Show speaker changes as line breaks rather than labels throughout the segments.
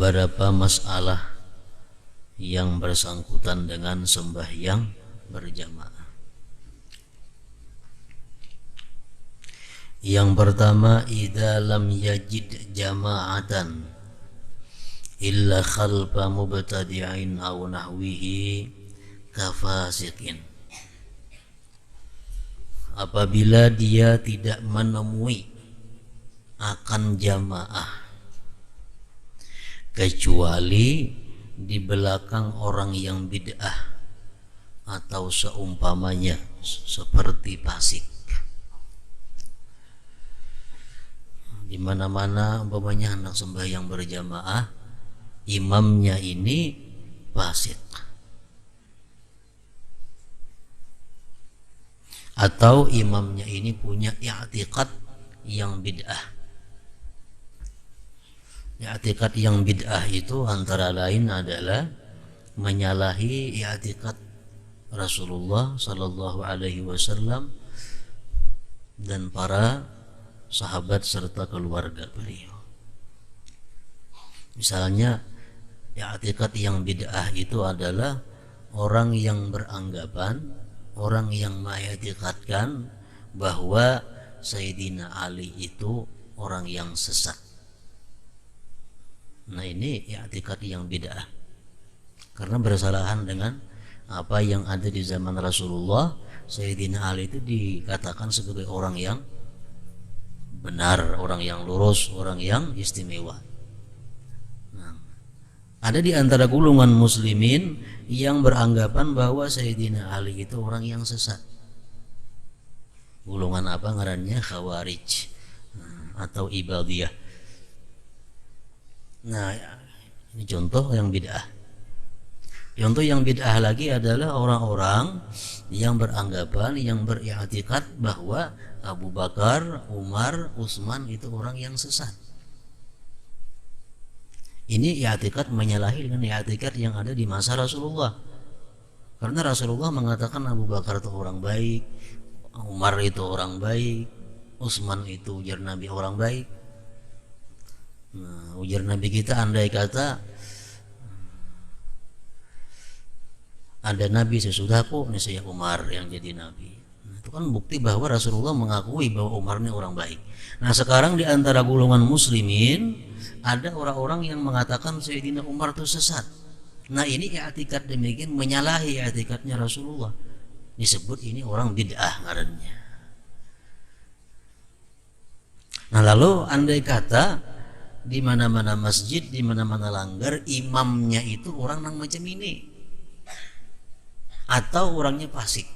beberapa masalah yang bersangkutan dengan sembahyang berjamaah. Yang pertama, idza lam yajid jama'atan illa khalfa mubtadi'in aw nahwihi kafasiqin. Apabila dia tidak menemui akan jamaah kecuali di belakang orang yang bid'ah atau seumpamanya seperti fasik. Di mana-mana umpamanya hendak sembahyang berjamaah, imamnya ini fasik atau imamnya ini punya i'tiqad yang bid'ah. I'tiqad yang bid'ah itu antara lain adalah menyalahi i'tiqad Rasulullah sallallahu alaihi wasallam dan para sahabat serta keluarga beliau. Misalnya, i'tiqad yang bid'ah itu adalah orang yang beranggapan, orang yang mengiktikadkan bahwa Sayyidina Ali itu orang yang sesat. Nah, ini i'tiqad yang bid'ah karena bersalahan dengan apa yang ada di zaman Rasulullah. Sayyidina Ali itu dikatakan sebagai orang yang benar, orang yang lurus, orang yang istimewa. Nah, ada di antara golongan muslimin yang beranggapan bahwa Sayyidina Ali itu orang yang sesat. Golongan apa ngarannya? Khawarij atau Ibadiyah. Nah, ini contoh yang bid'ah. Contoh yang bid'ah lagi adalah orang-orang yang beranggapan, yang beriktikad bahwa Abu Bakar, Umar, Utsman itu orang yang sesat. Ini i'tikad menyalahi dengan i'tikad yang ada di masa Rasulullah. Karena Rasulullah mengatakan Abu Bakar itu orang baik, Umar itu orang baik, Utsman itu ujar Nabi orang baik. Nah, ujar Nabi kita, andai kata ada Nabi sesudahku, ini saya Umar yang jadi Nabi. Nah, itu kan bukti bahwa Rasulullah mengakui bahwa Umar ini orang baik. Nah, sekarang di antara golongan muslimin ada orang-orang yang mengatakan Sayyidina Umar itu sesat. Nah, ini i'tikad demikian menyalahi i'tikadnya Rasulullah. Disebut ini orang bid'ah ngarannya. Nah, lalu andai kata di mana-mana masjid, di mana-mana langgar, imamnya itu orang yang macam ini atau orangnya fasik.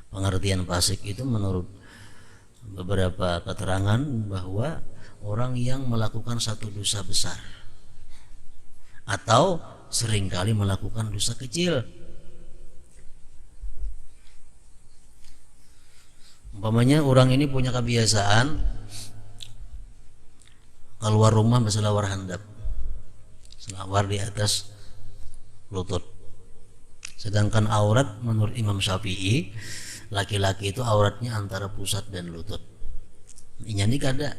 Pengertian fasik itu menurut beberapa keterangan bahwa orang yang melakukan satu dosa besar atau seringkali melakukan dosa kecil. Umpamanya orang ini punya kebiasaan keluar rumah berselawar handap, selawar di atas lutut. Sedangkan aurat menurut Imam Syafi'i, laki-laki itu auratnya antara pusat dan lutut. Inya ini kada,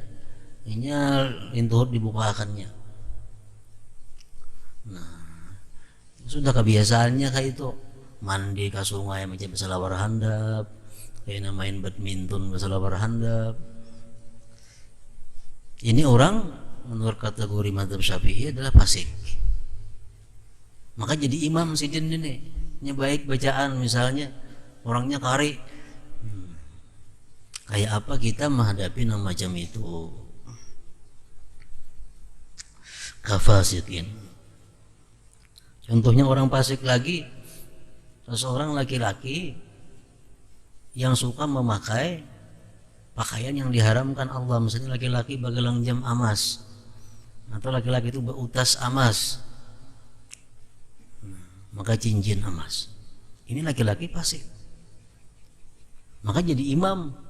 inya intuhut dibukakannya. Nah, sudah kebiasaannya kayak itu, mandi ke sungai macam berselawar handap, kayak main badminton berselawar handap. Ini orang menurut kategori mazhab Syafi'i adalah fasik. Maka jadi imam sidin ini baik bacaan, misalnya orangnya kari. Kayak apa kita menghadapi yang macam itu? Kafasikin. Contohnya orang fasik lagi, seseorang laki-laki yang suka memakai pakaian yang diharamkan Allah. Misalnya laki-laki bagelang jam emas atau laki-laki itu berutas emas, maka cincin emas. Ini laki-laki fasik, maka jadi imam.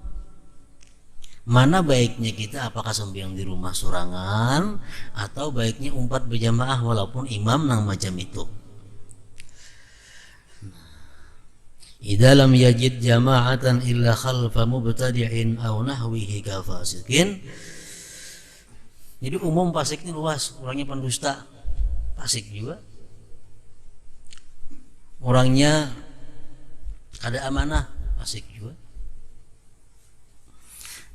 Mana baiknya kita, apakah sembahyang di rumah sorangan atau baiknya umpat berjamaah walaupun imam nang macam itu? Idza lam yajid jama'atan illa khalfa mubtadi'in aw nahwihi kafasikin. Jadi umum fasik ini luas, orangnya pendusta fasik juga, orangnya ada amanah fasik juga.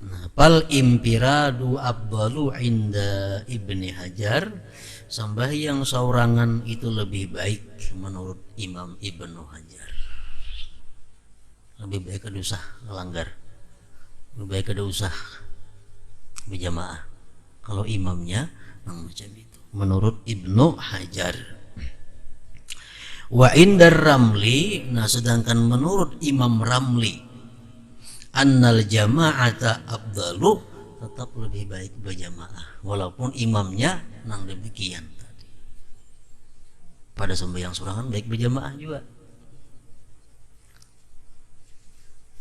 Nah, pal impiradu afdalu inda Ibni Hajar, sembahyang saurangan itu lebih baik menurut Imam Ibnu Hajar. Lebih baik kada usah melanggar, lebih baik kada usah berjamaah kalau imamnya yang macam itu menurut Ibnu Hajar. Wa indar Ramli, nah sedangkan menurut Imam Ramli, annal jama'ata afdalu, tetap lebih baik berjamaah walaupun imamnya nang demikian tadi. Pada sembahyang sorangan baik berjamaah juga.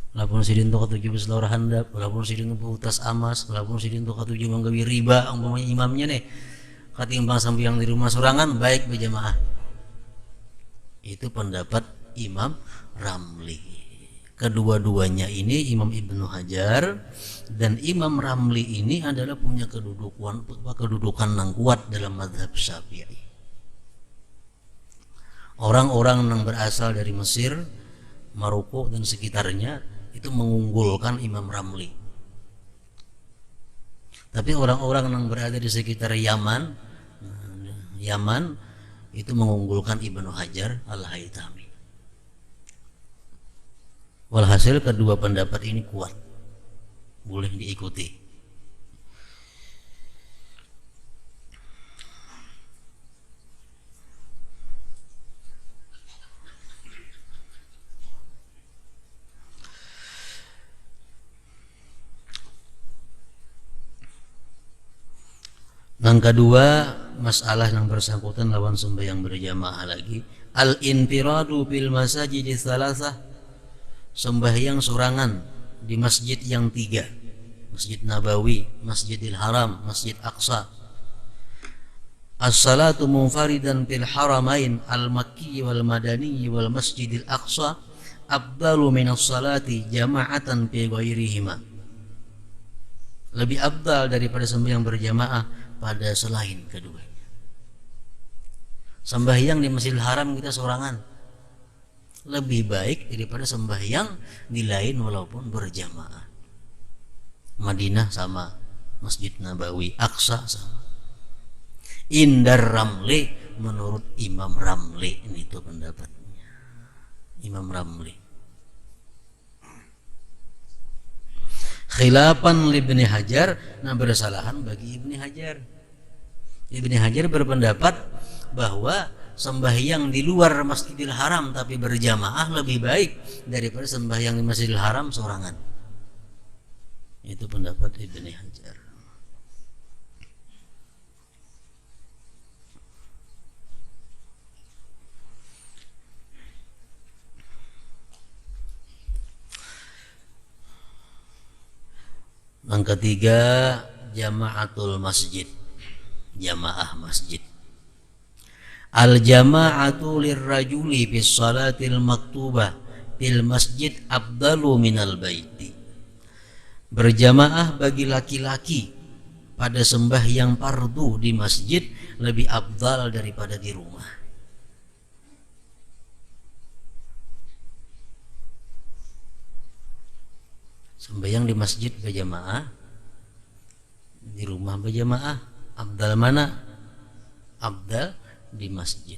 Walaupun sidin tu katujuh berselawar handap, walaupun sidin tu putas amas, walaupun sidin tu katujuh menggawi riba, umpamanya imamnya nih katimbang sembahyang di rumah sorangan baik berjamaah. Itu pendapat Imam Ramli. Kedua-duanya ini, Imam Ibnu Hajar dan Imam Ramli ini adalah punya kedudukan yang kuat dalam mazhab Syafi'i. Orang-orang yang berasal dari Mesir, Maroko dan sekitarnya itu mengunggulkan Imam Ramli. Tapi orang-orang yang berada di sekitar Yaman itu mengunggulkan Ibnu Hajar Al-Haytami. Walhasil kedua pendapat ini kuat, boleh diikuti. Yang kedua, masalah yang bersangkutan lawan sembahyang berjamaah lagi, al-infiradu bil masajid tsalatsah, sembahyang sorangan di masjid yang tiga, Masjid Nabawi, Masjidil Haram, Masjid Aqsa. As-salatu munfaridan fil haramain al-makki wal madani wal Masjidil Aqsa afdalu minas salati jama'atan fi ghairihima. Lebih afdal daripada sembahyang berjamaah pada selain keduanya. Sembahyang di Masjidil Haram kita sorangan lebih baik daripada sembahyang di lain walaupun berjamaah. Madinah sama, Masjid Nabawi, Aqsa sama. Indar Ramli, menurut Imam Ramli, ini itu pendapatnya Imam Ramli. Khilafan Ibni Hajar, nah bersalahan bagi Ibni Hajar. Ibni Hajar berpendapat bahwa sembahyang di luar Masjidil Haram tapi berjamaah lebih baik daripada sembahyang di Masjidil Haram sorangan. Itu pendapat Ibni Hajar. Yang ketiga, jamaatul masjid, jamaah masjid. Al jama'atu lirrajuli bis salatil maktubah fil masjid afdalu minal baiti. Berjamaah bagi laki-laki pada sembahyang fardu di masjid lebih afdal daripada di rumah. Sembahyang di masjid berjamaah, di rumah berjamaah, afdal mana? Afdal di masjid.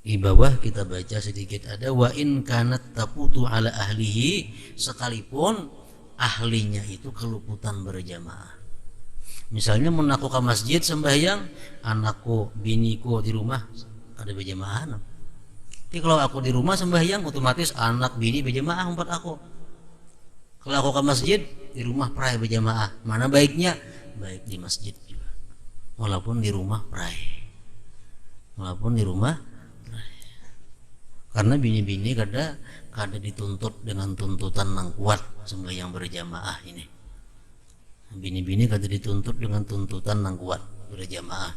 Di bawah kita baca sedikit ada wa in kanat tafutu ala ahlihi, sekalipun ahlinya itu keluputan berjamaah. Misalnya menaku ke masjid sembahyang, anakku, biniku di rumah ada berjamaah. Tapi kalau aku di rumah sembahyang, otomatis anak bini berjamaah empat aku. Kalau aku ke masjid, di rumah pray berjamaah. Mana baiknya? Baik di masjid juga. Walaupun di rumah pray. Walaupun di rumah pray. Karena bini-bini kada dituntut dengan tuntutan yang kuat sembahyang berjamaah ini. Bini-bini kada dituntut dengan tuntutan yang kuat berjamaah.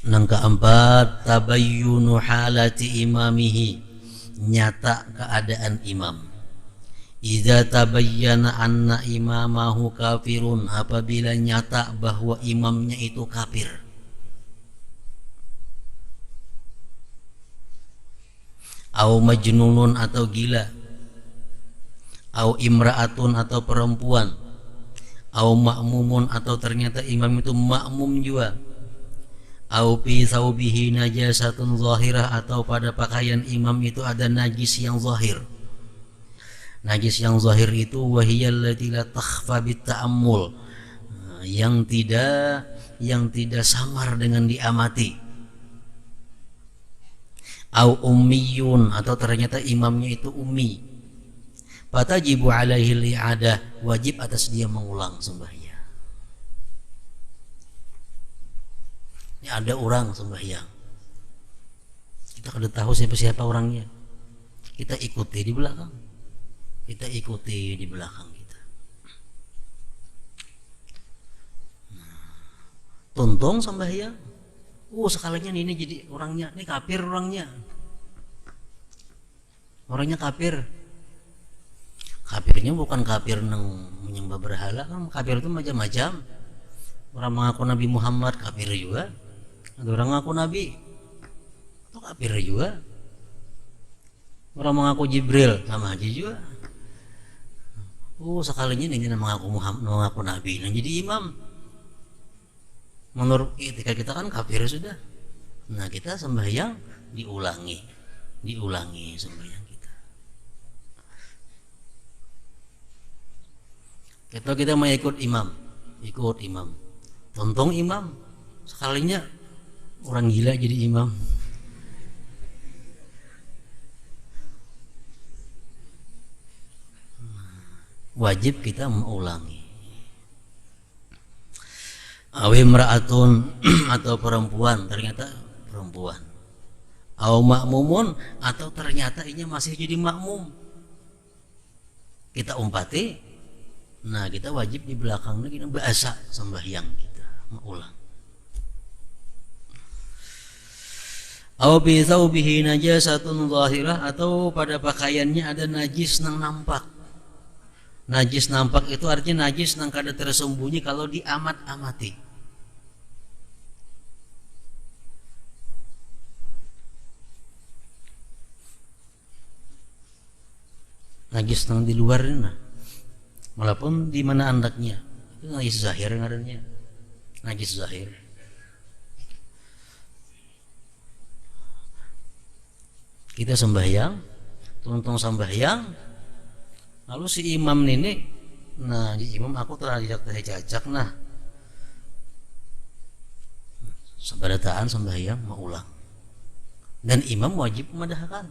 Yang keempat, tabayyunu halati imamihi, nyata keadaan imam. Idza tabayyana anna imamahu kafirun, apabila nyata bahwa imamnya itu kafir. Au majnunun, atau gila. Au imra'atun, atau perempuan. Au ma'mumun, atau ternyata imam itu makmum juga. Au fi thawbihi najasatun zahirah, atau pada pakaian imam itu ada najis yang zahir. Najis yang zahir itu wahiyal lati la takhfa bit ta'ammul, yang tidak samar dengan diamati. Au ummiyun, atau ternyata imamnya itu ummi. Fatajibu alaihi li'adah, wajib atas dia mengulang sembahyang. Ini ada orang sembahyang, kita kada tahu siapa orangnya, kita ikuti di belakang, kita. Tuntung sembahyang, sekalinya ini jadi orangnya, ini kafir orangnya kafir. Kafirnya bukan kafir nang menyembah berhala, kan kafir itu macam-macam. Orang mengaku Nabi Muhammad kafir juga, ada orang mengaku Nabi itu kafir juga. Orang mengaku Jibril sama aja juga. Sekalinya ini mengaku Muhammad, mengaku Nabi, nah jadi imam. Menurut etika kita kan kafir sudah. Nah kita sembahyang diulangi sembahyang kita. Kita mau ikut imam, tonton imam, sekalinya orang gila jadi imam. Wajib kita mengulangi. Awi imra'atun, atau perempuan, ternyata perempuan. Aw makmumun, atau ternyata ini masih jadi makmum. Kita umpati, nah kita wajib di belakangnya kita bahasa sembahyang kita mengulang. Aw bi thawbihi najasatun zahirah, atau pada pakaiannya ada najis nang nampak. Najis nampak itu artinya najis nang kada tersembunyi kalau diamat-amati. Najis nang di luar ini, walaupun di mana andaknya itu najis zahir ngarannya, najis zahir. Kita sembahyang, tuntung sembahyang. Lalu si imam ini, nah di imam aku telah dijak nah sebadataan sembahyang mau ulang, dan imam wajib memadahkan,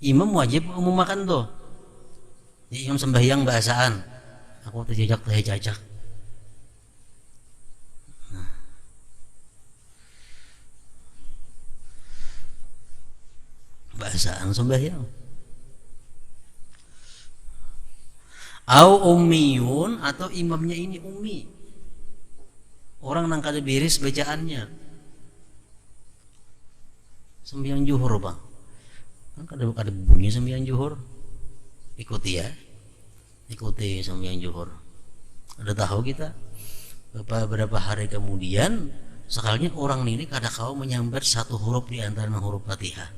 imam wajib memakan tuh. Di imam sembahyang bahasaan, aku terjejak nah. Bahasaan sembahyang. Au ummiyun, atau imamnya ini ummi, orang nang kada beres bacaannya. Sembahyang zuhur bang, kan kada bunyi sembahyang zuhur. Ikuti sembahyang zuhur. Ada tahu kita beberapa hari kemudian sekalinya orang ini kada kau menyambat satu huruf di antara huruf Fatihah.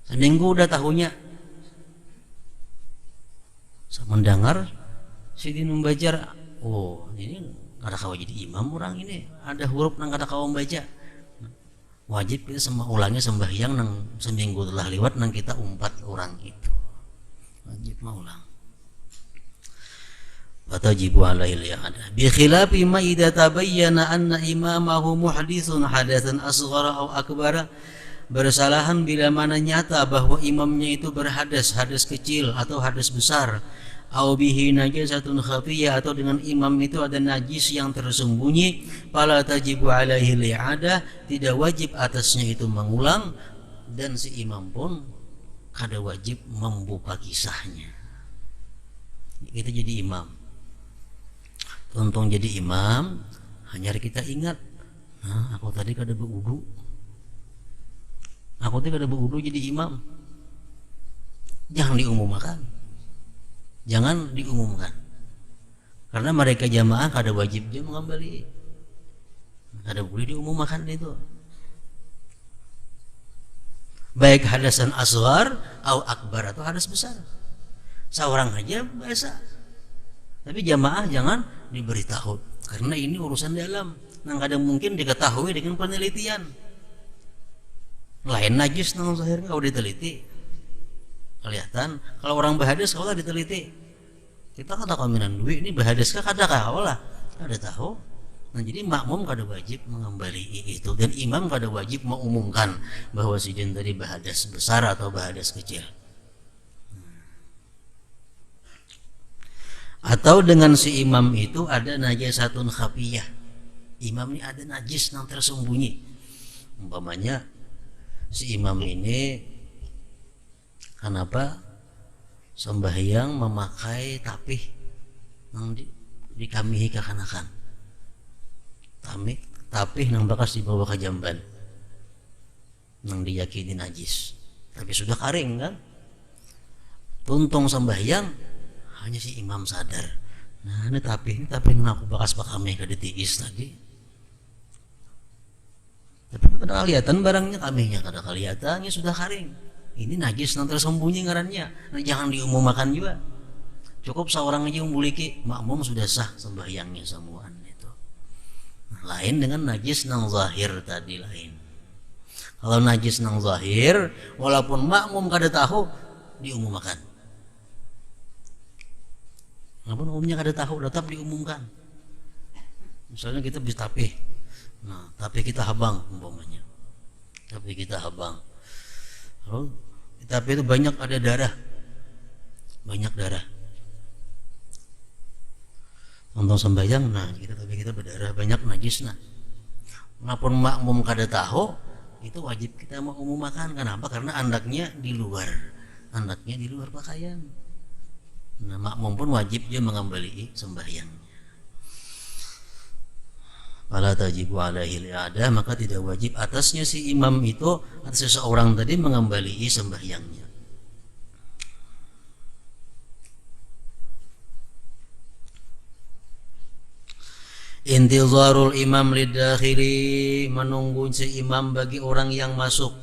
Seminggu udah tahunya. Saya mendengar si din membaca, ini kada kau jadi imam orang ini, ada huruf nang kada kau membaca. Wajib kita ulangnya sembahyang nang seminggu telah lewat nang kita umpat orang itu. Wajib mengulang. Fatajibu alaihi li'adah. Bi khilafi ma idza tabayyana anna imamahu muhditsun hadatsan asghara aw akbara. Bersalahan bila mana nyata bahwa imamnya itu berhadas, hadas kecil atau hadas besar. Au bihi najasatun khafiyah, atau dengan imam itu ada najis yang tersembunyi. Fala tajibu alaihi li'adah, tidak wajib atasnya itu mengulang, dan si imam pun kada wajib membuka kisahnya. Kita jadi imam, tuntung jadi imam, hanya kita ingat, aku tadi kada berudu, jadi imam. Jangan diumumkan. Jangan diumumkan. Karena mereka jamaah kada wajib dia mengembali. Kada boleh diumumkan itu. Baik hadasan asghar atau akbar atau hadas besar. Seorang aja biasa. Tapi jamaah jangan diberitahu karena ini urusan dalam. Nang kadang mungkin diketahui dengan penelitian. Lain najis nang zahir kau diteliti. Kelihatan kalau orang bahadas kalau diteliti. Kita kata kaminan duit ini bahadas kah kada kah lah. Kada tahu. Nah jadi makmum kada wajib mengembali itu dan imam kada wajib mengumumkan bahwa si jen tadi bahadas besar atau bahadas kecil. Atau dengan si imam itu ada najasatun khafiyah. Imam ini ada najis yang tersembunyi. Umpamanya si imam ini kenapa sembahyang memakai tapih yang dikamihi kekanakan. Tapih yang bekas dibawa ke jamban yang diyakini najis tapi sudah kering kan, tuntung sembahyang hanya si imam sadar, nah ini tapih yang aku bekas pakame ke ditiis tadi, tapi kada kelihatan barangnya, kamihnya kada kelihatannya sudah kering, ini najis yang tersembunyi ngarannya. Nah, jangan diumumkan juga, cukup seorang aja membuliki makmum sudah sah sembahyangnya semuaan. Lain dengan najis nang zahir tadi lain. Kalau najis nang zahir walaupun makmum kada tahu diumumkan. Walaupun umumnya kada tahu tetap diumumkan. Misalnya kita bisa tapih. Nah, tapih kita habang umpamanya. Tapih kita habang. Lalu di tapih itu banyak ada darah. Banyak darah. Untuk sembahyang, nah kita berdarah banyak najis, nah walaupun makmum kada tahu itu wajib kita mengumumkan. Kenapa? Karena andaknya di luar pakaian. Nah makmum pun wajib dia mengembali sembahyangnya. Fala tajibu alaihi li'adah, maka tidak wajib atasnya si imam itu atas seseorang tadi mengembali sembahyangnya. Intizarul imam lidakhili, menunggu si imam bagi orang yang masuk.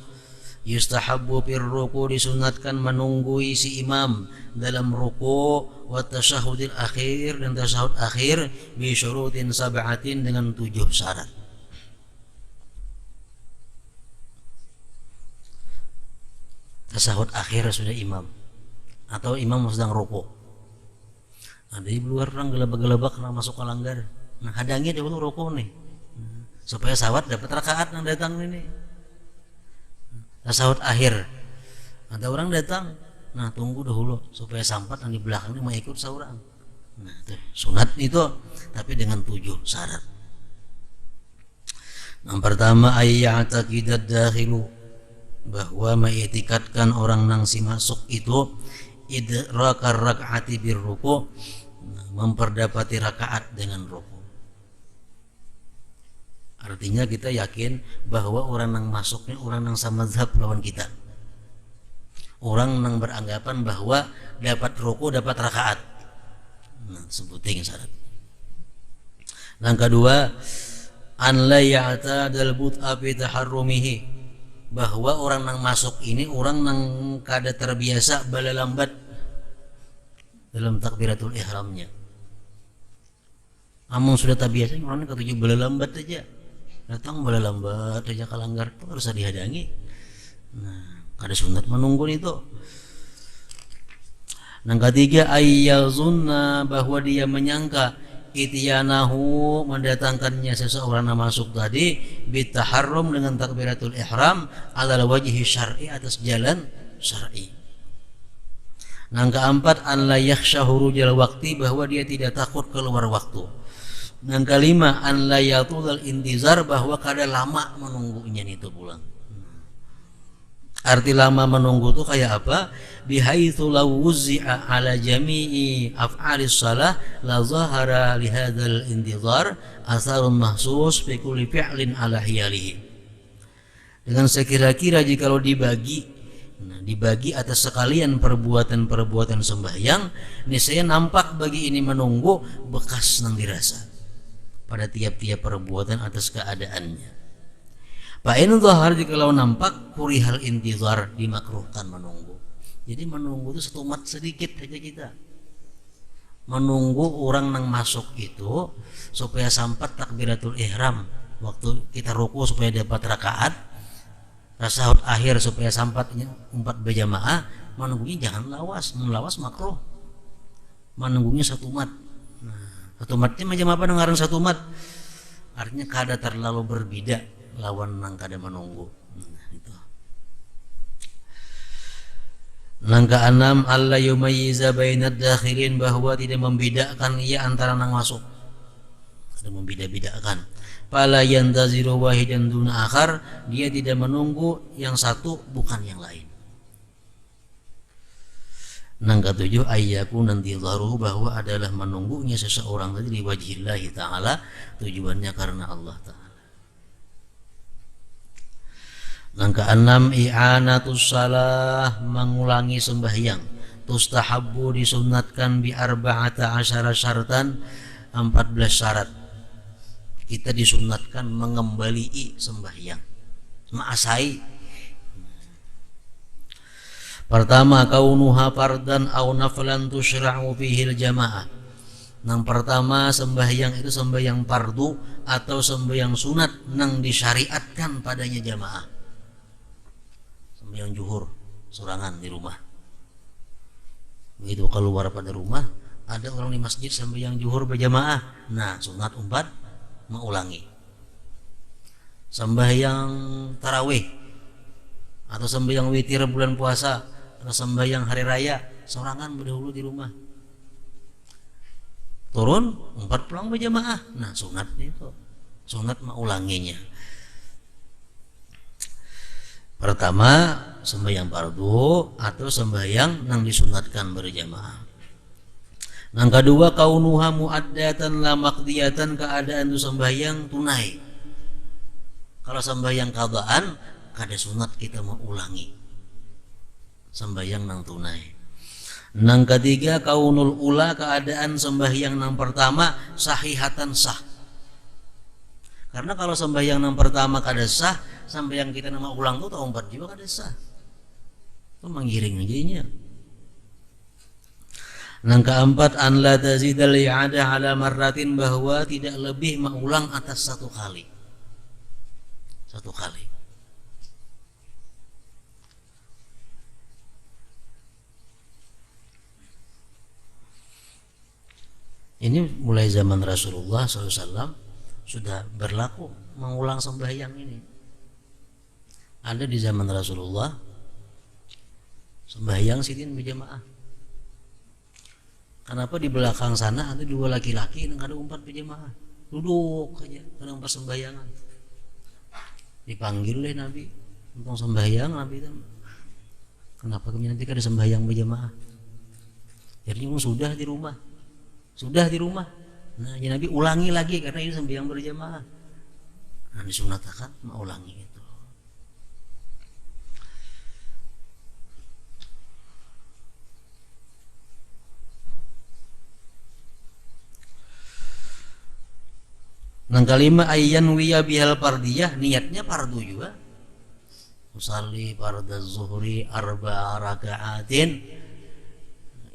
Yustahabbu fir ruku, disunatkan menunggui si imam dalam ruku, wa tasyahudil akhir, dan tasyahud akhir bi syurutin sab'atin, dengan 7 syarat. Tasyahud akhir sudah imam atau imam sedang ruku. Ada di luar orang gelabak-gelabak nak masuk ke langgar. Nah hadangnya dia dulu rokok nih, supaya sawat dapat rakaat yang datang ini. Nah, sawat akhir ada orang datang, nah tunggu dahulu supaya sampat yang di belakang ini mau ikut seorang. Nah itu sunat itu, tapi dengan 7 syarat. Yang pertama ayya'taqidat dakhilu, bahwa mengitikadkan orang nang si masuk itu idrakar rak'ati bir ruku, memperdapati rakaat dengan ruku. Artinya kita yakin bahwa orang yang masuknya orang yang sama mazhab lawan kita. Orang yang beranggapan bahwa dapat ruku dapat rakaat. Nah, sebutin syarat. Yang kedua, an la ya'tadal but'a fi taharrumihi, bahwa orang yang masuk ini orang yang kada terbiasa bala lambat dalam takbiratul ihramnya. Amun sudah terbiasa orang ketujuh bala lambat aja. Datang bala lambat aja ke langgar itu harus dihadangi. Nah, kada sunat menunggu itu. Yang ketiga ayyazunna, bahwa dia menyangka ityanahu, mendatangkannya seseorang yang masuk tadi bitaharrum, dengan takbiratul ihram ala wajhi syar'i, atas jalan syar'i. Yang keempat an la yakhsha hurujal waqti, bahwa dia tidak takut keluar waktu. Yang kelima an la yatulal intizar, bahwa kada lama menunggunya itu pulang. Arti lama menunggu itu kayak apa? Bihaitsu law wuzzi'a ala jami'i af'alis shalah la zahara li hadzal intizar asarun mahsus fi kulli fi'lin ala hiyalihi. Dengan sekira-kira jikalau dibagi Nah, dibagi atas sekalian perbuatan-perbuatan sembahyang, niscaya nampak bagi ini menunggu bekas nang dirasa pada tiap-tiap perbuatan atas keadaannya. Fa in dhahar, jikalau nampak, kurihal intizar, dimakruhkan menunggu. Jadi menunggu itu setumat sedikit aja kita. Menunggu orang nang masuk itu supaya sampai takbiratul ihram, waktu kita ruku supaya dapat rakaat, tasahud akhir supaya sampatnya 4 berjamaah. Menunggunya jangan lawas, melawas makruh. Menunggunya satu mat. Nah, satu matnya macam apa dengaran satu mat? Artinya kada terlalu berbeda lawan nang kada menunggu. Nah, itu. Langkah 6, alla yumayyiza bainad dakhilin, bahwa tidak membedakan ia antara nang masuk. Tidak membeda-bedakan. Fala yantaziru wahidan duna akhar, dia tidak menunggu yang satu bukan yang lain. Nang ketujuh, ayyaku nanti zaruh, bahwa adalah menunggunya seseorang tadi di wajhillahi ta'ala, tujuannya karena Allah ta'ala. Langkah 6, i'anatus salah, mengulangi sembahyang. Tustahabbu, disunatkan, bi arba'ata asyara syartan, 14 syarat. Kita disunatkan mengembalikan sembahyang, ma'asai. Pertama, kaunuha fardan au naflan tusyra'u fihil jamaah. Nang pertama, sembahyang itu sembahyang fardu atau sembahyang sunat nang disyariatkan padanya jamaah. Sembahyang zuhur sorangan di rumah. Begitu keluar pada rumah, ada orang di masjid sembahyang zuhur berjamaah. Nah, sunat 4 mengulangi. Sembahyang tarawih atau sembahyang witir bulan puasa atau sembahyang hari raya sorangan berdahulu di rumah. Turun 4 pulang berjamaah. Nah, sunat itu. Sunat mengulanginya. Pertama, sembahyang fardu atau sembahyang yang disunatkan berjamaah. Yang kedua, kaunuha muaddatan la maqdiyatan, keadaan itu sembahyang tunai. Kalau sembahyang qadaan, kada sunat kita mengulangi. Sembahyang nang tunai. Yang ketiga, kaunul ula, keadaan sembahyang nang pertama sahihatan sah. Karena kalau sembahyang nang pertama kada sah, sembahyang kita nama ulang tuh tahun 4 juga kada sah. Itu menggiring aja. Yang keempat, an la tazidal i'adah ala marratin, bahwa tidak lebih mengulang atas 1 kali. 1 kali. Ini mulai zaman Rasulullah SAW sudah berlaku mengulang sembahyang ini. Ada di zaman Rasulullah sembahyang sidin berjamaah. Kenapa di belakang sana ada 2 laki-laki yang ada 4 berjamaah, duduk aja dalam persembahyangan. Dipanggil oleh Nabi untuk sembahyang, Nabi itu, kenapa kami nanti ada sembahyang berjamaah? Jadi sudah di rumah, Nah, ya Nabi ulangi lagi karena ini sembahyang berjamaah. Nah, disunatkan mau ulangi itu. Yang kelima, ayyan wiya bihal fardiyah, niatnya fardu juga. Usalli fardaz zuhri 4 raka'atin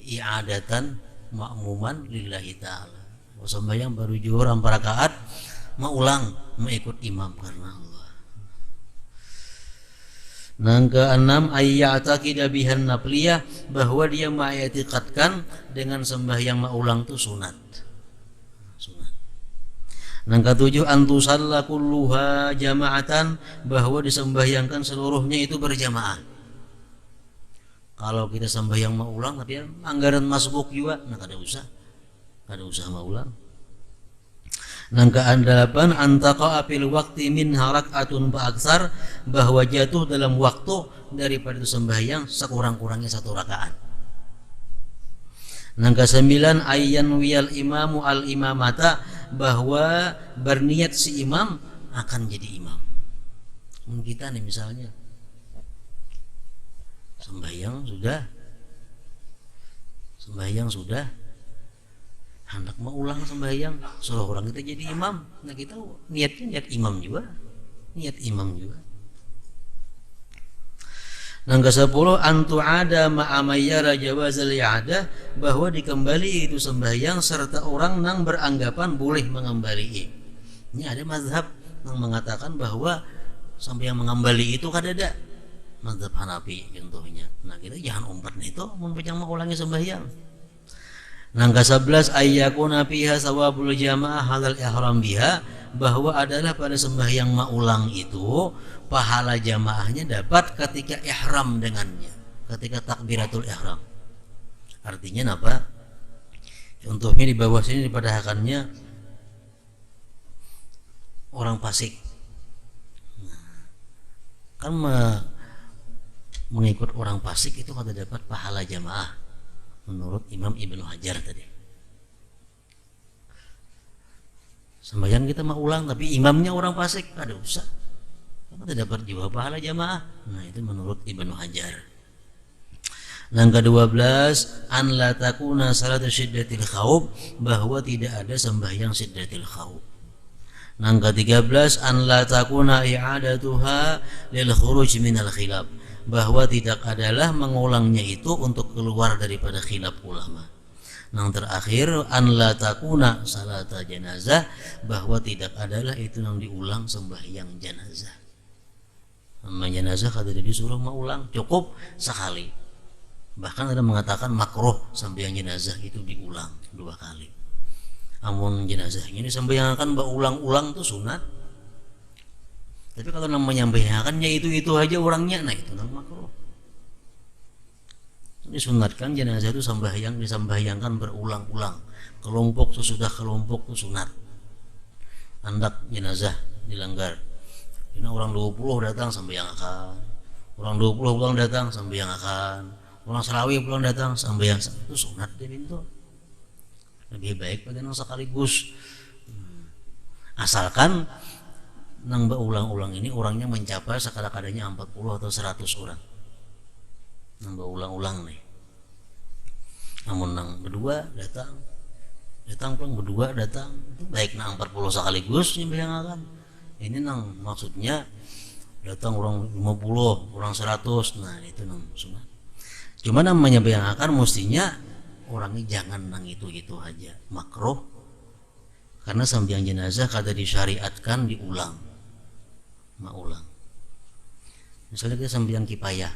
i'adatan ma'muman lillahi ta'ala. Sembahyang baru zuhur 4 rakaat, mau ulang, mau ikut imam karena Allah. Yang keenam, ayya'taqida bihan nafliyah, bahwa dia mengiktikadkan dengan sembahyang mau ulang itu sunat. Yang ketujuh, antusalla kulluha jama'atan, bahwa disembahyangkan seluruhnya itu berjamaah. Kalau kita sembahyang mau ulang tapi anggaran masbuk juga, nah kada usah mau ulang. Yang ke-8, antaqa fil waqti min harakatun fa aksar, bahwa jatuh dalam waktu daripada itu sembahyang sekurang-kurangnya 1 rakaat. Yang ke-9, ayyan wiyal imamu al imamata, bahwa berniat si imam akan jadi imam. Kita nih misalnya sembahyang sudah hendak mau ulang sembahyang, suruh orang kita jadi imam. Nah kita niatnya niat imam juga. Yang ke-10 antu'ada ma'amayyara jawazal i'adah, bahwa dikembali itu sembahyang serta orang nang beranggapan boleh mengembali. Ini ada mazhab yang mengatakan bahwa sampai yang mengembali itu kadada, mazhab Hanafi contohnya. Nah kita jangan umpat itu mempencang mengulangi sembahyang. Yang ke-11 ayyakuna fiha sawabul jamaah halal ihram biha, bahwa adalah pada sembahyang maulang itu pahala jamaahnya dapat ketika ihram dengannya, ketika takbiratul ihram. Artinya apa? Contohnya di bawah sini dipadahkannya orang fasik. Kan mengikut orang fasik itu kada dapat pahala jamaah menurut Imam Ibnu Hajar tadi. Sembahyang kita mau ulang tapi imamnya orang fasik, ada usah, kita dapat juga pahala jamaah. Nah itu menurut Ibnu Hajar. Yang ke-12 an la takuna salatu syiddatil khauf, bahwa tidak ada sembahyang syiddatil khauf. Yang ke-13 an la takuna i'adatuha lil khuruj minal khilaf, bahwa tidak adalah mengulangnya itu untuk keluar daripada khilaf ulama. Yang terakhir an la takuna salata janazah, bahwa tidak adalah itu yang diulang sembahyang jenazah. Sama jenazah kada disuruh mengulang, cukup sekali. Bahkan ada mengatakan makruh sembahyang jenazah itu diulang 2 kali. Amun jenazah ini sembahyangkan berulang-ulang itu sunat. Tapi kalau namanya sembahyangkannya itu aja orangnya, nah itu namanya makruh. Disunatkan jenazah itu disembahyangkan berulang-ulang, kelompok sesudah kelompok itu sunat. Hendak jenazah dilanggar, ini orang 20 datang sembahyangkan, orang 20 pulang datang sembahyangkan, orang Selawi pulang datang sembahyang, itu sunat dia pintu. Lebih baik pada nang sekaligus. Asalkan nang berulang-ulang ini orangnya mencapai sekadar-kadarnya 40 atau 100 orang. Nambah ulang-ulang nih. Namun nang berdua datang pulang berdua datang, itu baik nang 40 sekaligus nyembayangakan. Ini nang maksudnya datang orang 50, orang 100, nah itu nang sunat. Cuma namanya bayangakan mestinya orangnya jangan nang itu aja, makruh. Karena sembahyang jenazah kada disyariatkan diulang, maulang. Misalnya kita sembahyang kipayah,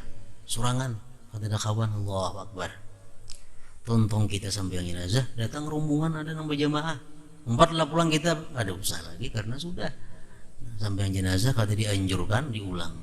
surangan, ada kawan Allahu Akbar, tontong kita sembahyang jenazah, datang rombongan ada nambah jamaah, 4 lah pulang kita, ada usaha lagi karena sudah sembahyang jenazah kada dianjurkan diulang.